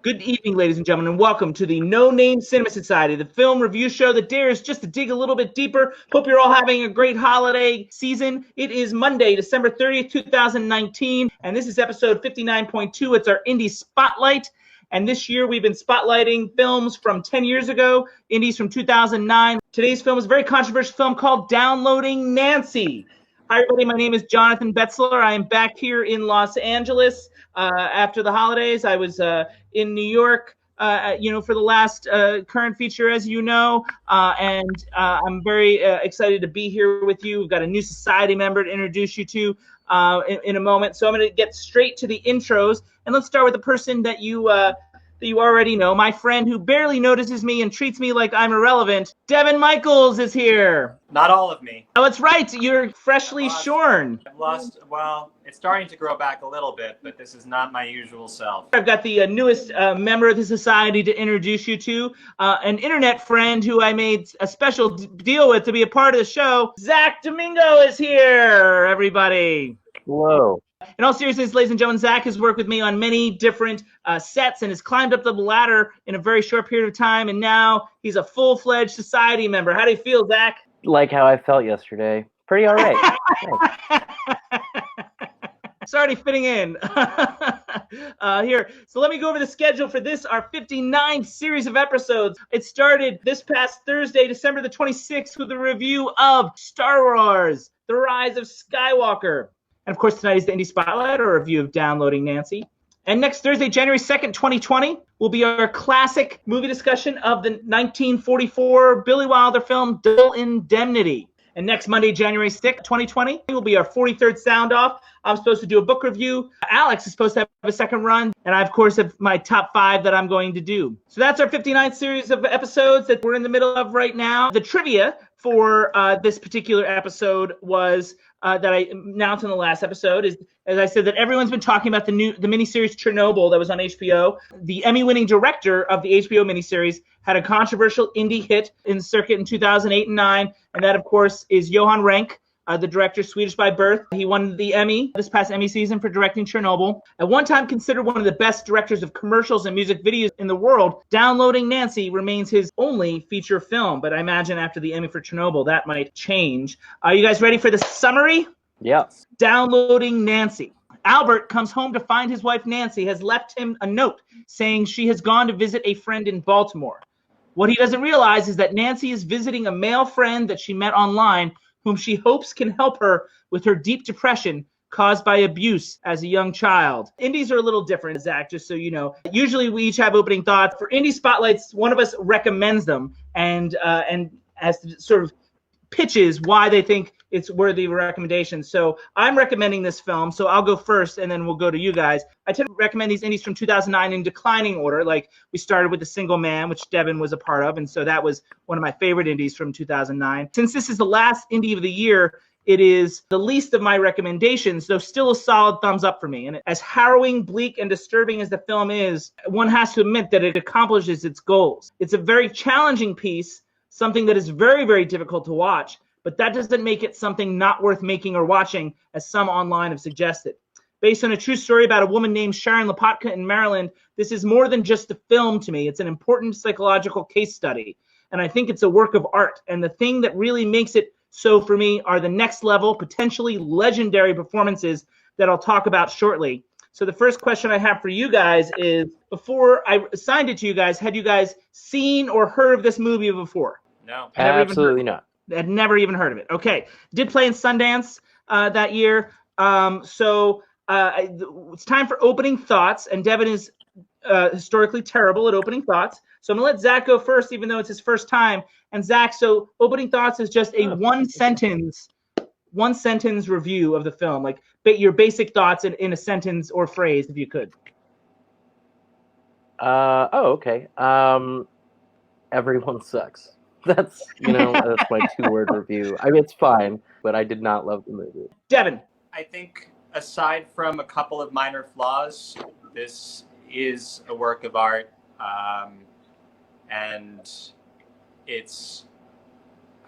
Good evening, ladies and gentlemen, and welcome to the No Name Cinema Society, the film review show that dares just to dig a little bit deeper. Hope you're all having a great holiday season. It is Monday, December 30th, 2019, and this is episode 59.2. It's our Indie Spotlight. And this year we've been spotlighting films from 10 years ago, indies from 2009. Today's film is a very controversial film called Downloading Nancy. Hi, everybody. My name is Jonathan Betzler. I am back here in Los Angeles after the holidays. I was in New York, for the last current feature, as you know, and I'm very excited to be here with you. We've got a new society member to introduce you to in a moment. So I'm going to get straight to the intros, and let's start with the person that you already know, my friend who barely notices me and treats me like I'm irrelevant. Devin Michaels is here. Not all of me. Oh, that's right. You're freshly shorn. I've lost, well, it's starting to grow back a little bit, but this is not my usual self. I've got the newest member of the society to introduce you to, an internet friend who I made a special deal with to be a part of the show. Zach Domingo is here, everybody. Hello. In all seriousness, ladies and gentlemen, Zach has worked with me on many different sets and has climbed up the ladder in a very short period of time, and now he's a full-fledged society member. How do you feel, Zach? Like how I felt yesterday. Pretty all right. It's already fitting in. Here. So let me go over the schedule for this, our 59th series of episodes. It started this past Thursday, December the 26th, with a review of Star Wars, The Rise of Skywalker. And, of course, tonight is the Indie Spotlight, or a review of Downloading Nancy. And next Thursday, January 2nd, 2020, will be our classic movie discussion of the 1944 Billy Wilder film, Double Indemnity. And next Monday, January 6th, 2020, will be our 43rd Sound Off. I'm supposed to do a book review. Alex is supposed to have a second run. And I, of course, have my top 5 that I'm going to do. So that's our 59th series of episodes that we're in the middle of right now. The trivia for this particular episode was that I announced in the last episode is, as I said, that everyone's been talking about the miniseries Chernobyl that was on HBO. The Emmy-winning director of the HBO miniseries had a controversial indie hit in the circuit in 2008 and 9, and that, of course, is Johan Renck, the director, Swedish by birth. He won the Emmy this past Emmy season for directing Chernobyl. At one time considered one of the best directors of commercials and music videos in the world, Downloading Nancy remains his only feature film. But I imagine after the Emmy for Chernobyl, that might change. Are you guys ready for the summary? Yeah. Downloading Nancy. Albert comes home to find his wife Nancy has left him a note saying she has gone to visit a friend in Baltimore. What he doesn't realize is that Nancy is visiting a male friend that she met online whom she hopes can help her with her deep depression caused by abuse as a young child. Indies are a little different, Zach, just so you know. Usually we each have opening thoughts. For Indie Spotlights, one of us recommends them and as to sort of pitches why they think it's worthy of a recommendation. So I'm recommending this film, so I'll go first and then we'll go to you guys. I tend to recommend these indies from 2009 in declining order. Like we started with The Single Man, which Devin was a part of, and so that was one of my favorite indies from 2009. Since this is the last indie of the year, it is the least of my recommendations, though still a solid thumbs up for me. And as harrowing, bleak, and disturbing as the film is, one has to admit that it accomplishes its goals. It's a very challenging piece, something that is very, very difficult to watch, but that doesn't make it something not worth making or watching, as some online have suggested. Based on a true story about a woman named Sharon Lopatka in Maryland, this is more than just a film to me. It's an important psychological case study, and I think it's a work of art. And the thing that really makes it so for me are the next level, potentially legendary performances that I'll talk about shortly. So the first question I have for you guys is, before I assigned it to you guys, had you guys seen or heard of this movie before? No. Absolutely not. Had never even heard of it. Okay. Did play in Sundance that year. So it's time for opening thoughts, and Devin is historically terrible at opening thoughts. So I'm going to let Zach go first, even though it's his first time. And Zach, so opening thoughts is just a one sentence review of the film. Like your basic thoughts in a sentence or phrase, if you could. Okay. Everyone sucks. That's my 2-word review. I mean, it's fine, but I did not love the movie. Devin. I think aside from a couple of minor flaws, this is a work of art, and it's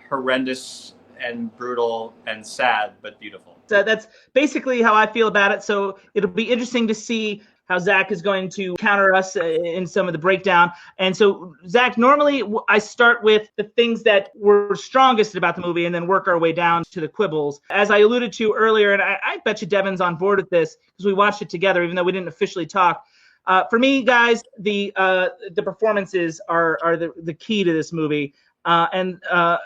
horrendous and brutal and sad, but beautiful. So that's basically how I feel about it. So it'll be interesting to see how Zach is going to counter us in some of the breakdown. And so, Zach, normally I start with the things that were strongest about the movie and then work our way down to the quibbles. As I alluded to earlier, and I bet you Devin's on board with this because we watched it together, even though we didn't officially talk. For me, guys, the performances are the key to this movie. And I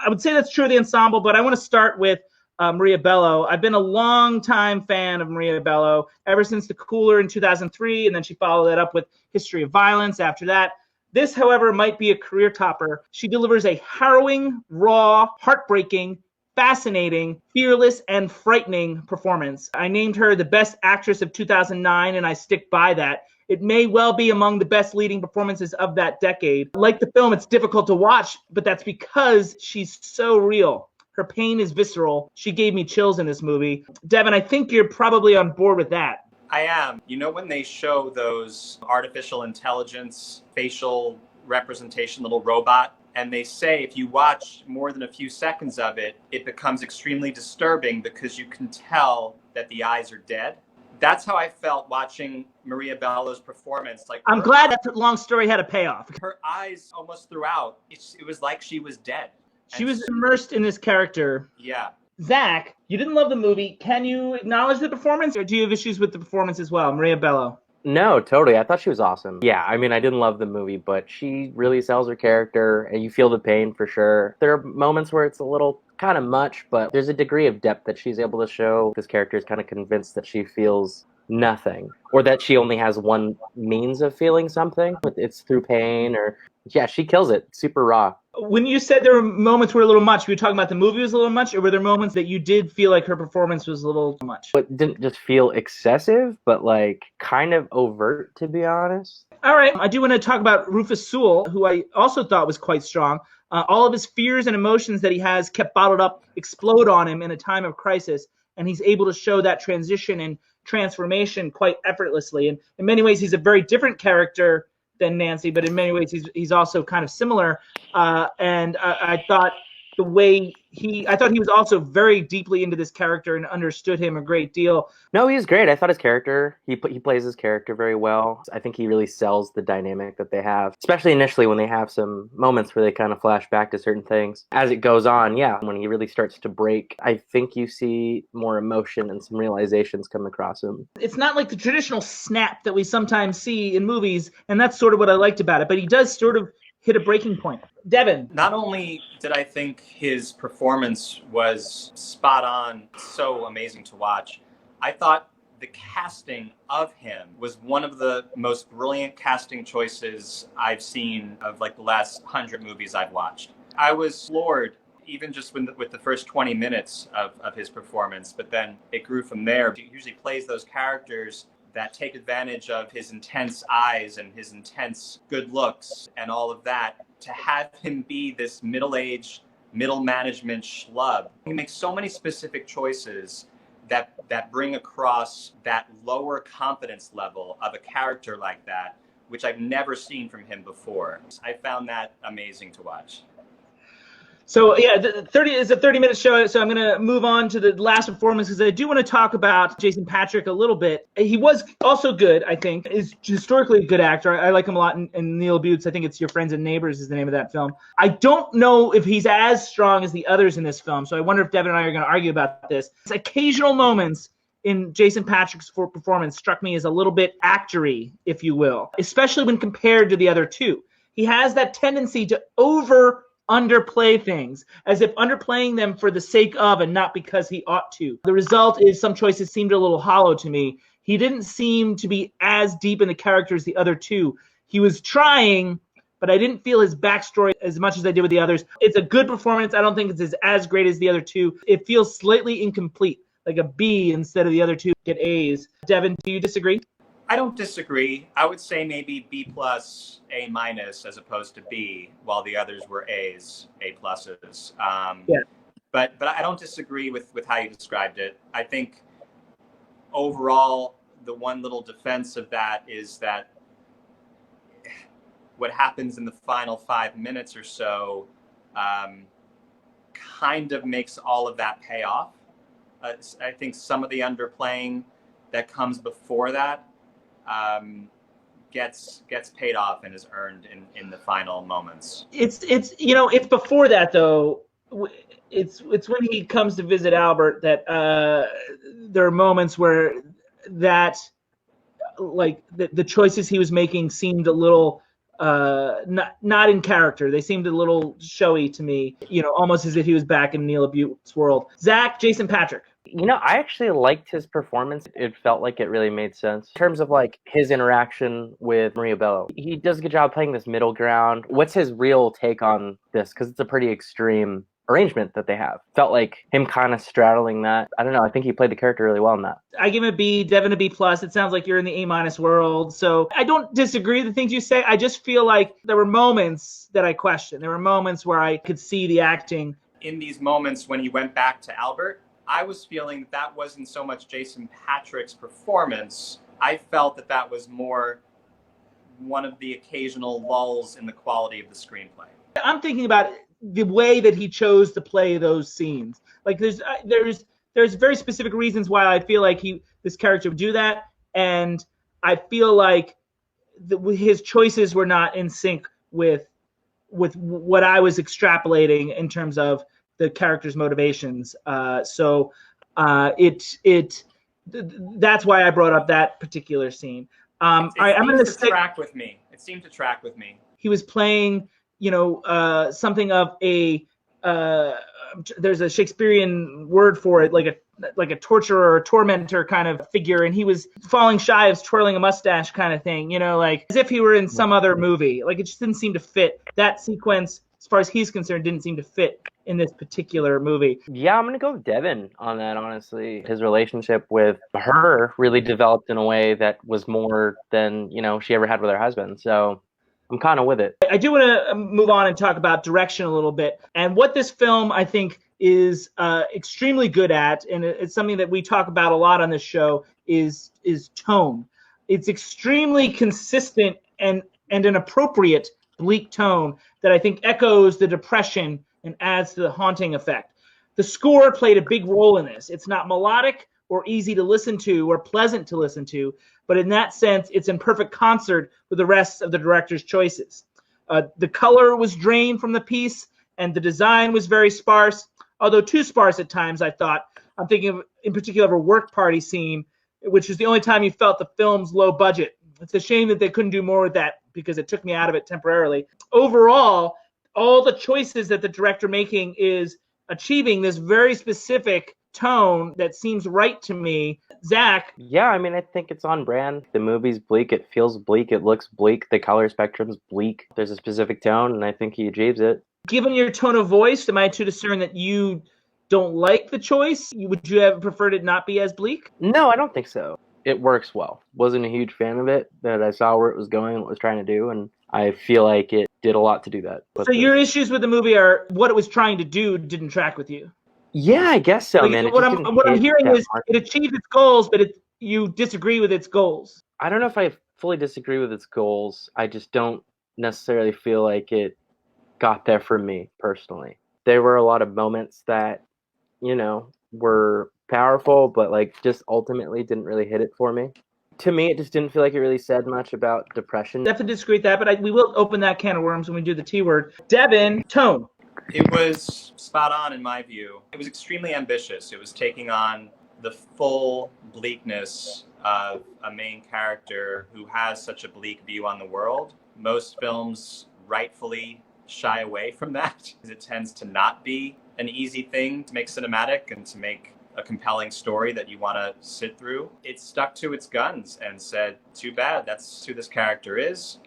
would say that's true of the ensemble, but I want to start with Maria Bello. I've been a long time fan of Maria Bello ever since The Cooler in 2003, and then she followed that up with History of Violence after that. This, however, might be a career topper. She delivers a harrowing, raw, heartbreaking, fascinating, fearless, and frightening performance. I named her the best actress of 2009, and I stick by that. It may well be among the best leading performances of that decade. Like the film, it's difficult to watch, but that's because she's so real. Her pain is visceral. She gave me chills in this movie. Devin, I think you're probably on board with that. I am. You know, when they show those artificial intelligence, facial representation, little robot, and they say if you watch more than a few seconds of it, it becomes extremely disturbing because you can tell that the eyes are dead. That's how I felt watching Maria Bello's performance. Like, I'm glad that long story had a payoff. Her eyes almost throughout, it was like she was dead. She was immersed in this character. Yeah. Zach, you didn't love the movie. Can you acknowledge the performance, or do you have issues with the performance as well, Maria Bello? No, totally. I thought she was awesome. Yeah, I mean, I didn't love the movie, but she really sells her character, and you feel the pain for sure. There are moments where it's a little kind of much, but there's a degree of depth that she's able to show. This character is kind of convinced that she feels nothing, or that she only has one means of feeling something. It's through pain, or yeah, she kills it. Super raw. When you said there were moments were a little much, were you talking about the movie was a little much, or were there moments that you did feel like her performance was a little much? It didn't just feel excessive, but like kind of overt, to be honest. All right, I do want to talk about Rufus Sewell, who I also thought was quite strong. All of his fears and emotions that he has kept bottled up explode on him in a time of crisis, and he's able to show that transition and transformation quite effortlessly. And in many ways, he's a very different character than Nancy, but in many ways he's also kind of similar. And I thought I thought he was also very deeply into this character and understood him a great deal. No, he's great. I thought his character, he plays his character very well. I think he really sells the dynamic that they have, especially initially when they have some moments where they kind of flash back to certain things. As it goes on, yeah, when he really starts to break, I think you see more emotion and some realizations come across him. It's not like the traditional snap that we sometimes see in movies, and that's sort of what I liked about it, but he does sort of hit a breaking point. Devin. Not only did I think his performance was spot on, so amazing to watch, I thought the casting of him was one of the most brilliant casting choices I've seen of like the last 100 movies I've watched. I was floored even just with the first 20 minutes of his performance, but then it grew from there. He usually plays those characters that take advantage of his intense eyes and his intense good looks and all of that, to have him be this middle-aged, middle management schlub. He makes so many specific choices that bring across that lower confidence level of a character like that, which I've never seen from him before. I found that amazing to watch. So yeah, it's a 30-minute show, so I'm going to move on to the last performance because I do want to talk about Jason Patric a little bit. He was also good, I think. Is historically a good actor. I like him a lot in Neil Butz. I think it's Your Friends and Neighbors is the name of that film. I don't know if he's as strong as the others in this film, so I wonder if Devin and I are going to argue about this. Occasional moments in Jason Patric's performance struck me as a little bit actory, if you will, especially when compared to the other two. He has that tendency to underplay things, as if underplaying them for the sake of and not because he ought to. The result is some choices seemed a little hollow to me. He didn't seem to be as deep in the character as the other two. He was trying, but I didn't feel his backstory as much as I did with the others. It's a good performance. I don't think it's as great as the other two. It feels slightly incomplete, like a B instead of the other two get A's. Devin, do you disagree? I don't disagree. I would say maybe B plus, A minus, as opposed to B, while the others were A's, A pluses. Yeah. But I don't disagree with how you described it. I think overall, the one little defense of that is that what happens in the final 5 minutes or so kind of makes all of that pay off. I think some of the underplaying that comes before that gets paid off and is earned in the final moments. It's before that though. It's when he comes to visit Albert that there are moments where that like the choices he was making seemed a little not in character. They seemed a little showy to me, almost as if he was back in Neil Abute's world. Zach, Jason Patrick. I actually liked his performance. It felt like it really made sense. In terms of like his interaction with Maria Bello, he does a good job playing this middle ground. What's his real take on this? Because it's a pretty extreme arrangement that they have. Felt like him kind of straddling that. I don't know. I think he played the character really well in that. I give him a B, Devin a B+. It sounds like you're in the A- world. So I don't disagree with the things you say. I just feel like there were moments that I questioned. There were moments where I could see the acting. In these moments when he went back to Albert, I was feeling that wasn't so much Jason Patrick's performance. I felt that was more one of the occasional lulls in the quality of the screenplay. I'm thinking about the way that he chose to play those scenes. Like there's very specific reasons why I feel like this character would do that, and I feel like his choices were not in sync with what I was extrapolating in terms of the character's motivations. That's why I brought up that particular scene. I'm going to track with me. It seemed to track with me. He was playing, something of a there's a Shakespearean word for it, like a torturer or a tormentor kind of figure, and he was falling shy of twirling a mustache kind of thing, like as if he were in some other movie. Like it just didn't seem to fit. That sequence, as far as he's concerned, didn't seem to fit in this particular movie. Yeah, I'm going to go with Devin on that, honestly. His relationship with her really developed in a way that was more than, she ever had with her husband. So I'm kind of with it. I do want to move on and talk about direction a little bit. And what this film, I think, is extremely good at, and it's something that we talk about a lot on this show, is tone. It's extremely consistent and an appropriate bleak tone that I think echoes the depression and adds to the haunting effect. The score played a big role in this. It's not melodic or easy to listen to or pleasant to listen to, but in that sense, it's in perfect concert with the rest of the director's choices. The color was drained from the piece, and the design was very sparse, although too sparse at times, I thought. I'm thinking of, in particular, of a work party scene, which is the only time you felt the film's low budget. It's a shame that they couldn't do more with that because it took me out of it temporarily. Overall, all the choices that the director making is achieving this very specific tone that seems right to me. Zach? Yeah, I think it's on brand. The movie's bleak. It feels bleak. It looks bleak. The color spectrum's bleak. There's a specific tone, and I think he achieves it. Given your tone of voice, am I to discern that you don't like the choice? Would you have preferred it not be as bleak? No, I don't think so. It works well. Wasn't a huge fan of it, but I saw where it was going and what it was trying to do, and I feel like it did a lot to do that. So your issues with the movie are what it was trying to do didn't track with you? Yeah, I guess so, man. What I'm hearing is it achieved its goals, but you disagree with its goals. I don't know if I fully disagree with its goals. I just don't necessarily feel like it got there for me personally. There were a lot of moments that, were powerful, but just ultimately didn't really hit it for me. To me, it just didn't feel like it really said much about depression. Definitely disagree with that, but we will open that can of worms when we do the T word. Devin, tone. It was spot on in my view. It was extremely ambitious. It was taking on the full bleakness of a main character who has such a bleak view on the world. Most films rightfully shy away from that. It tends to not be an easy thing to make cinematic and to make a compelling story that you want to sit through. It stuck to its guns and said, too bad, that's who this character is,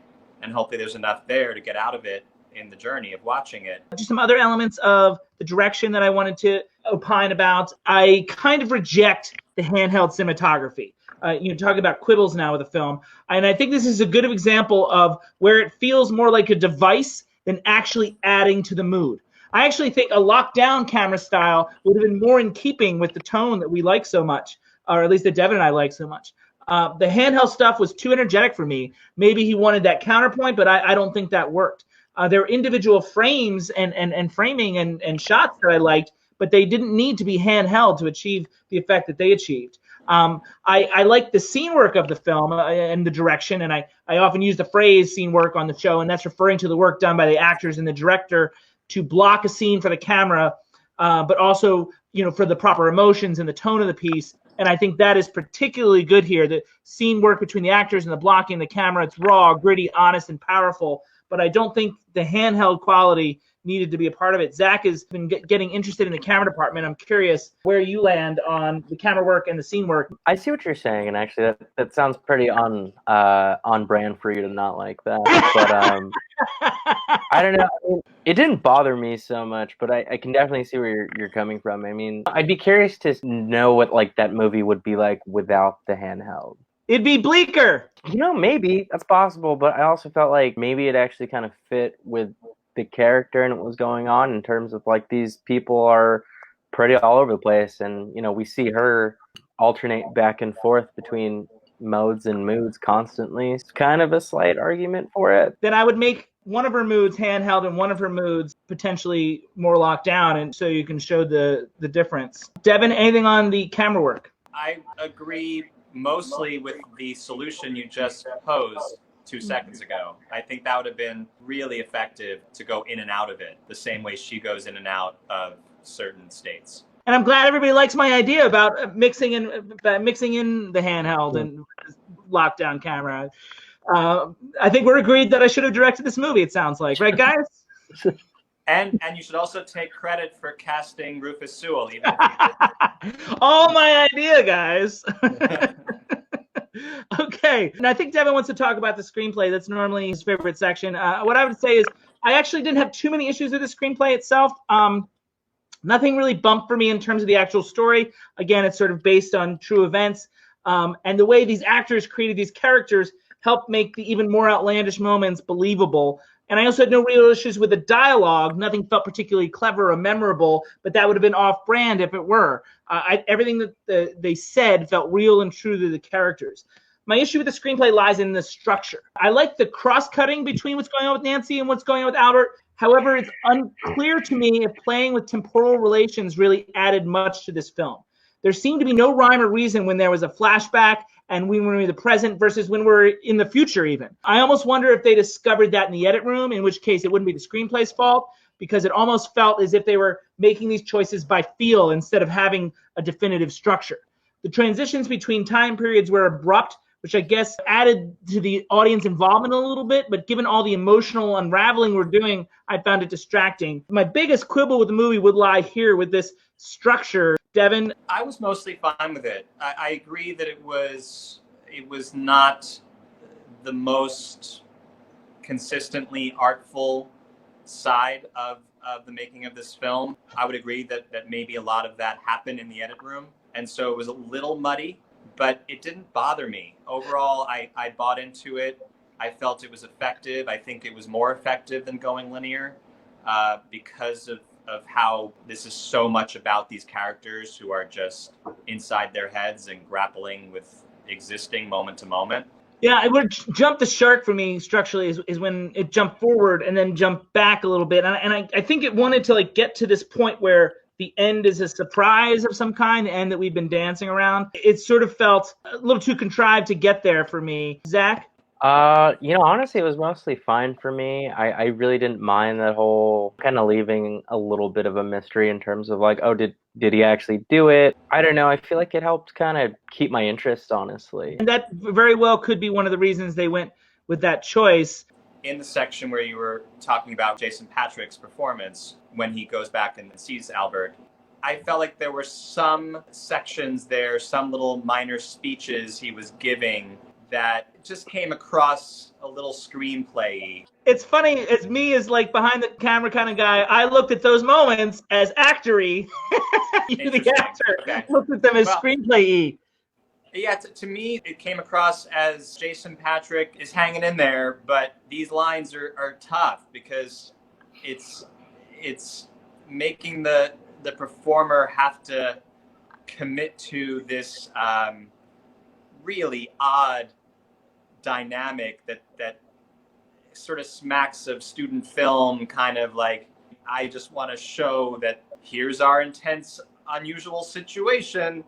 and hopefully there's enough there to get out of it in the journey of watching it. Just some other elements of the direction that I wanted to opine about. I kind of reject the handheld cinematography. Talking about quibbles now with the film, and I think this is a good example of where it feels more like a device than actually adding to the mood. I actually think a lockdown camera style would have been more in keeping with the tone that we like so much, or at least that Devin and I like so much. The handheld stuff was too energetic for me. Maybe he wanted that counterpoint, but I don't think that worked. There were individual frames and framing and shots that I liked, but they didn't need to be handheld to achieve the effect that they achieved. I like the scene work of the film and the direction, and I often use the phrase scene work on the show, and that's referring to the work done by the actors and the director to block a scene for the camera, but also, for the proper emotions and the tone of the piece. And I think that is particularly good here. The scene work between the actors and the blocking the camera, it's raw, gritty, honest, and powerful. But I don't think the handheld quality needed to be a part of it. Zach has been getting interested in the camera department. I'm curious where you land on the camera work and the scene work. I see what you're saying, and actually that sounds pretty on brand for you to not like that. But I don't know. I mean, it didn't bother me so much, but I can definitely see where you're coming from. I mean, I'd be curious to know what like that movie would be like without the handheld. It'd be bleaker. Maybe that's possible, but I also felt like maybe it actually kind of fit with the character and what was going on in terms of like these people are pretty all over the place, and we see her alternate back and forth between modes and moods constantly. It's kind of a slight argument for it. Then I would make one of her moods handheld and one of her moods potentially more locked down, and so you can show the difference. Devin, anything on the camera work? I agree mostly with the solution you just posed 2 seconds ago. I think that would have been really effective to go in and out of it the same way she goes in and out of certain states. And I'm glad everybody likes my idea about mixing in the handheld and lockdown camera. I think we're agreed that I should have directed this movie, it sounds like. Right, guys? And you should also take credit for casting Rufus Sewell. All my idea, guys. Okay. And I think Devin wants to talk about the screenplay. That's normally his favorite section. What I would say is I actually didn't have too many issues with the screenplay itself. Nothing really bumped for me in terms of the actual story. Again, it's sort of based on true events. And the way these actors created these characters helped make the even more outlandish moments believable. And I also had no real issues with the dialogue. Nothing felt particularly clever or memorable, but that would have been off-brand if it were. Everything that they said felt real and true to the characters. My issue with the screenplay lies in the structure. I like the cross-cutting between what's going on with Nancy and what's going on with Albert. However, it's unclear to me if playing with temporal relations really added much to this film. There seemed to be no rhyme or reason when there was a flashback and when we're in the present versus when we're in the future even. I almost wonder if they discovered that in the edit room, in which case it wouldn't be the screenplay's fault, because it almost felt as if they were making these choices by feel instead of having a definitive structure. The transitions between time periods were abrupt, which I guess added to the audience involvement a little bit, but given all the emotional unraveling we're doing, I found it distracting. My biggest quibble with the movie would lie here with this structure. Devin? I was mostly fine with it. I agree that it was not the most consistently artful side of the making of this film. I would agree that maybe a lot of that happened in the edit room, and so it was a little muddy, but it didn't bother me. Overall, I bought into it. I felt it was effective. I think it was more effective than going linear because of how this is so much about these characters who are just inside their heads and grappling with existing moment to moment. Yeah, it would jump the shark for me structurally is when it jumped forward and then jumped back a little bit. And I think it wanted to get to this point where the end is a surprise of some kind, the end that we've been dancing around. It sort of felt a little too contrived to get there for me. Zach? Honestly, it was mostly fine for me. I really didn't mind that whole kind of leaving a little bit of a mystery in terms of did he actually do it? I don't know. I feel like it helped kind of keep my interest, honestly. And that very well could be one of the reasons they went with that choice. In the section where you were talking about Jason Patric's performance when he goes back and sees Albert, I felt like there were some sections there, some little minor speeches he was giving that just came across a little screenplay. It's funny, as me as behind the camera kind of guy, I looked at those moments as actory. You, the actor, looked at them as screenplay-y. Yeah, to me, it came across as Jason Patric is hanging in there, but these lines are tough because it's making the performer have to commit to this really odd dynamic that sort of smacks of student film, kind of I just want to show that here's our intense, unusual situation.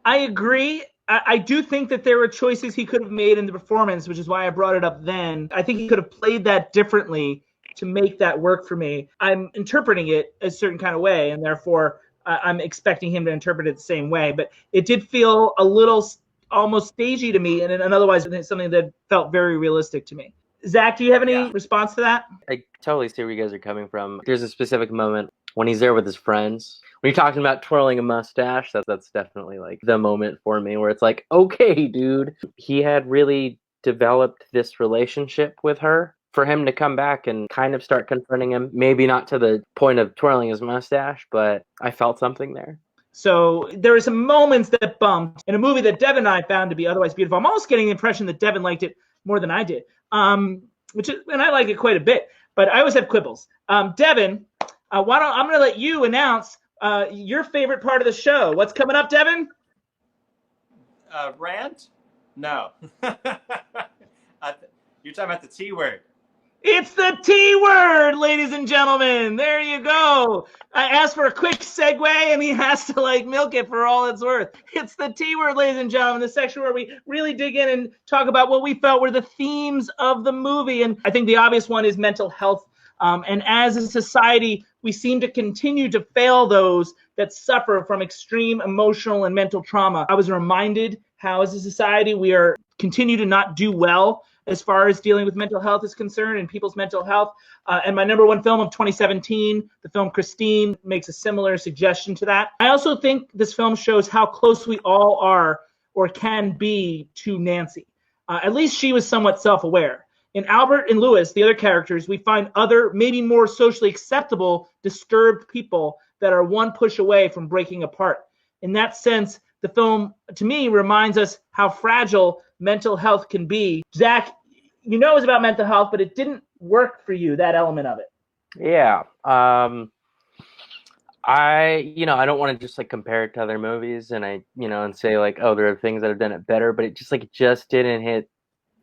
I agree. I do think that there were choices he could have made in the performance, which is why I brought it up then. I think he could have played that differently to make that work for me. I'm interpreting it a certain kind of way, and therefore I'm expecting him to interpret it the same way. But it did feel a little almost stagey to me, and otherwise something that felt very realistic to me. Zach, do you have any response to that? I totally see where you guys are coming from. There's a specific moment when he's there with his friends. When you're talking about twirling a mustache, that's definitely like the moment for me where it's like, okay, dude. He had really developed this relationship with her. For him to come back and kind of start confronting him, maybe not to the point of twirling his mustache, but I felt something there. So there were some moments that bumped in a movie that Devin and I found to be otherwise beautiful. I'm almost getting the impression that Devin liked it more than I did, and I like it quite a bit. But I always have quibbles. Devin, I'm going to let you announce your favorite part of the show. What's coming up, Devin? Rant? No. You're talking about the T word. It's the T word, ladies and gentlemen. There you go. I asked for a quick segue, and he has to milk it for all it's worth. It's the T word, ladies and gentlemen, the section where we really dig in and talk about what we felt were the themes of the movie. And I think the obvious one is mental health. And as a society, we seem to continue to fail those that suffer from extreme emotional and mental trauma. I was reminded how, as a society, we continue to not do well as far as dealing with mental health is concerned and people's mental health. And my number one film of 2017, the film Christine, makes a similar suggestion to that. I also think this film shows how close we all are or can be to Nancy. At least she was somewhat self-aware. In Albert and Louis, the other characters, we find other, maybe more socially acceptable, disturbed people that are one push away from breaking apart. In that sense, the film, to me, reminds us how fragile mental health can be. Zach, you know it was about mental health, but it didn't work for you, that element of it. Yeah. I don't want to just compare it to other movies and and say oh, there are things that have done it better, but it just didn't hit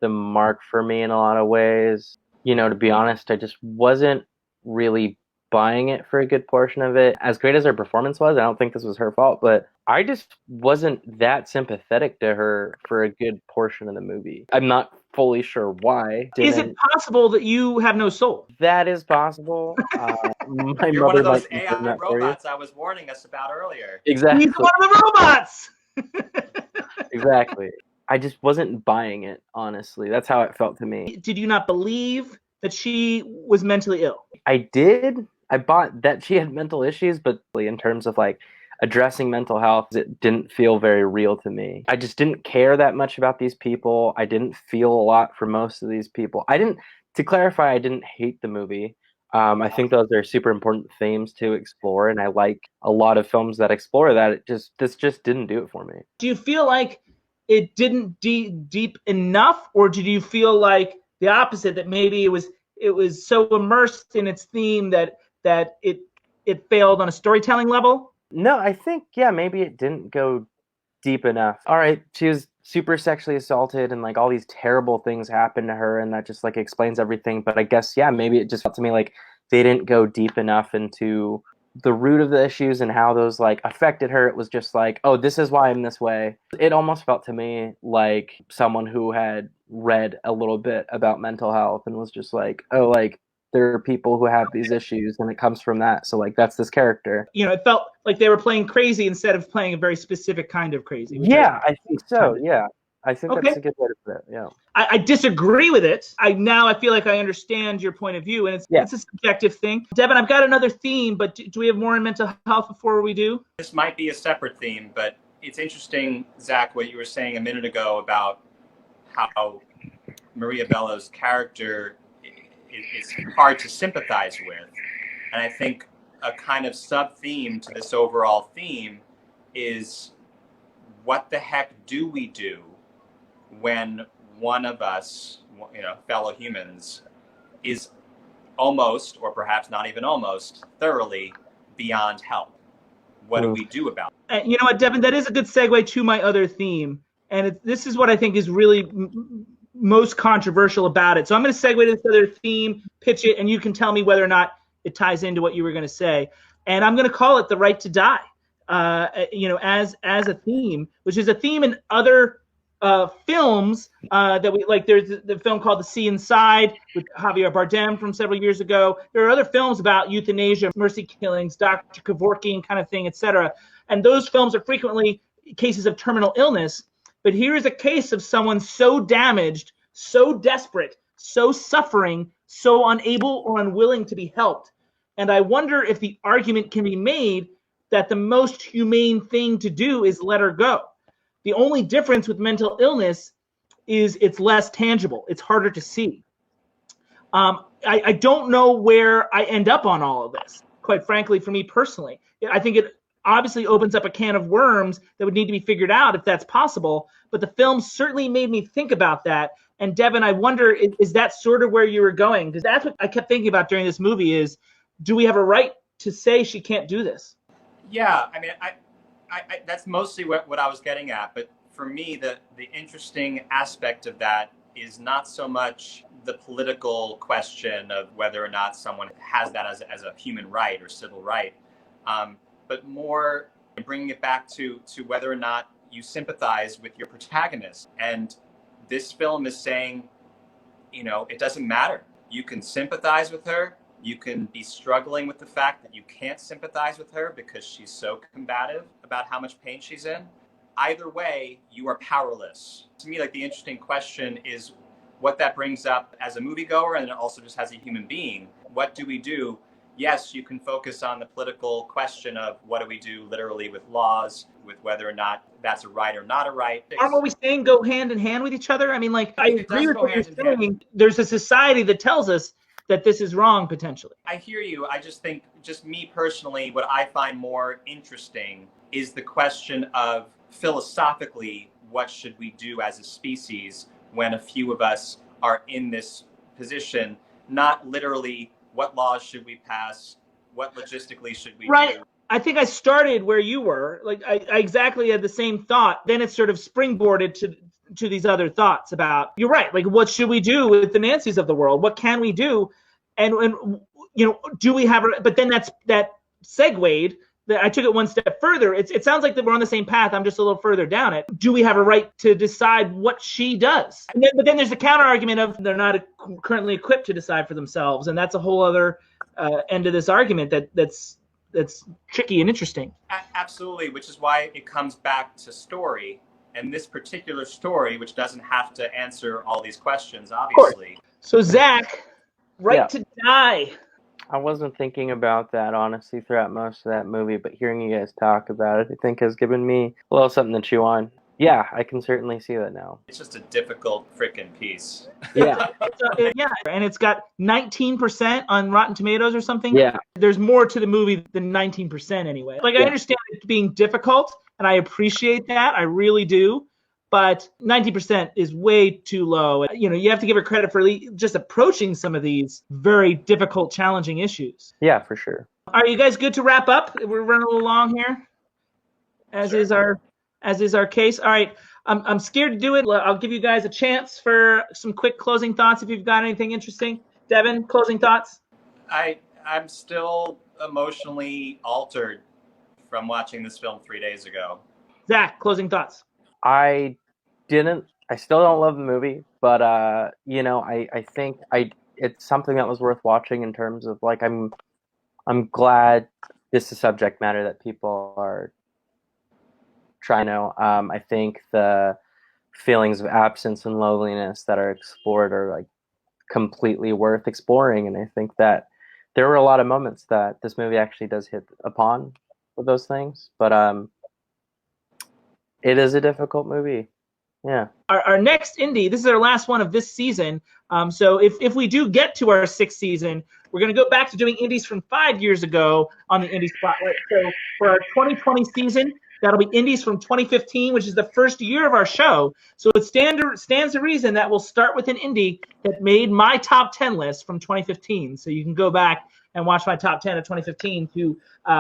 the mark for me in a lot of ways. To be honest, I just wasn't really buying it for a good portion of it. As great as her performance was, I don't think this was her fault, but I just wasn't that sympathetic to her for a good portion of the movie. I'm not fully sure why. Is it possible that you have no soul? That is possible. You're one of those AI robots I was warning us about earlier. Exactly. He's one of the robots! Exactly. I just wasn't buying it, honestly. That's how it felt to me. Did you not believe that she was mentally ill? I did. I bought that she had mental issues, but in terms of addressing mental health, it didn't feel very real to me. I just didn't care that much about these people. I didn't feel a lot for most of these people. To clarify, I didn't hate the movie. I think those are super important themes to explore, and I like a lot of films that explore that. This just didn't do it for me. Do you feel like it didn't deep enough, or did you feel like the opposite, that maybe it was so immersed in its theme that it failed on a storytelling level? No, I think, maybe it didn't go deep enough. All right, she was super sexually assaulted and all these terrible things happened to her, and that just explains everything. But I guess, maybe it just felt to me they didn't go deep enough into the root of the issues and how those affected her. It was just oh, this is why I'm this way. It almost felt to me like someone who had read a little bit about mental health and was just oh, there are people who have these issues and it comes from that. So that's this character. It felt like they were playing crazy instead of playing a very specific kind of crazy. Yeah, I think so. Yeah. I think that's a good way to put it. Yeah. I disagree with it. I feel like I understand your point of view, and it's a subjective thing. Devin, I've got another theme, but do we have more in mental health before we do? This might be a separate theme, but it's interesting, Zach, what you were saying a minute ago about how Maria Bello's character is hard to sympathize with. And I think a kind of sub-theme to this overall theme is, what the heck do we do when one of us, fellow humans, is almost, or perhaps not even almost, thoroughly beyond help? What do we do about it? You know what, Devin, that is a good segue to my other theme. And this is what I think is really most controversial about it. So I'm going to segue to this other theme, pitch it, and you can tell me whether or not it ties into what you were going to say. And I'm going to call it The Right to Die. as a theme, which is a theme in other films that we like. There's the film called The Sea Inside with Javier Bardem from several years ago. There are other films about euthanasia, mercy killings, Dr. Kevorkian kind of thing, etc. And those films are frequently cases of terminal illness. But here is a case of someone so damaged, so desperate, so suffering, so unable or unwilling to be helped. And I wonder if the argument can be made that the most humane thing to do is let her go. The only difference with mental illness is it's less tangible. It's harder to see. I don't know where I end up on all of this, quite frankly, for me personally. I think it obviously opens up a can of worms that would need to be figured out if that's possible. But the film certainly made me think about that. And Devin, I wonder, is that sort of where you were going? Because that's what I kept thinking about during this movie is, do we have a right to say she can't do this? Yeah, I mean, I that's mostly what I was getting at. But for me, the interesting aspect of that is not so much the political question of whether or not someone has that as a human right or civil right, but more bringing it back to whether or not you sympathize with your protagonist. And this film is saying, it doesn't matter. You can sympathize with her. You can be struggling with the fact that you can't sympathize with her because she's so combative about how much pain she's in. Either way, you are powerless. To me, like, the interesting question is what that brings up as a moviegoer and also just as a human being. What do we do? Yes, you can focus on the political question of what do we do literally with laws, with whether or not that's a right or not a right. Aren't we saying go hand in hand with each other? I mean, like, I agree with what you're saying. There's a society that tells us that this is wrong potentially. I hear you. I just think, just me personally, what I find more interesting is the question of philosophically, what should we do as a species when a few of us are in this position? Not literally, what laws should we pass? What logistically should we do? I think I started where you were. Like, I exactly had the same thought. Then it sort of springboarded to these other thoughts about, you're right, like, what should we do with the Nancys of the world? What can we do? And do we have but then that segued. I took it one step further. It sounds like that we're on the same path. I'm just a little further down it. Do we have a right to decide what she does? But then there's the counter argument of they're not currently equipped to decide for themselves, and that's a whole other end of this argument that's tricky and interesting. Absolutely, which is why it comes back to story. And this particular story, which doesn't have to answer all these questions, obviously. So, Zach, to die. I wasn't thinking about that, honestly, throughout most of that movie, but hearing you guys talk about it, I think has given me a little something to chew on. Yeah, I can certainly see that now. It's just a difficult freaking piece. Yeah. And it's got 19% on Rotten Tomatoes or something. Yeah. There's more to the movie than 19% anyway. Like, I understand it being difficult, and I appreciate that. I really do. But 90% is way too low. You have to give her credit for just approaching some of these very difficult, challenging issues. Yeah, for sure. Are you guys good to wrap up? We're running a little long here, as is our case. All right, I'm scared to do it. I'll give you guys a chance for some quick closing thoughts if you've got anything interesting. Devin, closing thoughts? I'm still emotionally altered from watching this film 3 days ago. Zach, closing thoughts? I still don't love the movie, but I think it's something that was worth watching in terms of, like, I'm glad this is a subject matter that people are trying to. I think the feelings of absence and loneliness that are explored are, like, completely worth exploring, and I think that there were a lot of moments that this movie actually does hit upon with those things, but it is a difficult movie. Yeah. Our next indie, this is our last one of this season. So if we do get to our 6th season, we're going to go back to doing indies from 5 years ago on the Indie Spotlight. So for our 2020 season, that'll be indies from 2015, which is the first year of our show. So it stands to reason that we'll start with an indie that made my top 10 list from 2015. So you can go back and watch my top 10 of 2015 to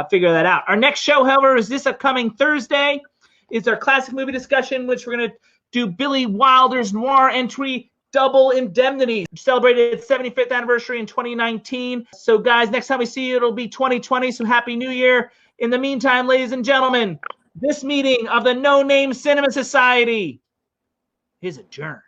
figure that out. Our next show, however, is this upcoming Thursday. It's our classic movie discussion, which we're going to do Billy Wilder's noir entry, Double Indemnity, celebrated its 75th anniversary in 2019. So, guys, next time we see you, it'll be 2020. So, Happy New Year. In the meantime, ladies and gentlemen, this meeting of the No Name Cinema Society is adjourned.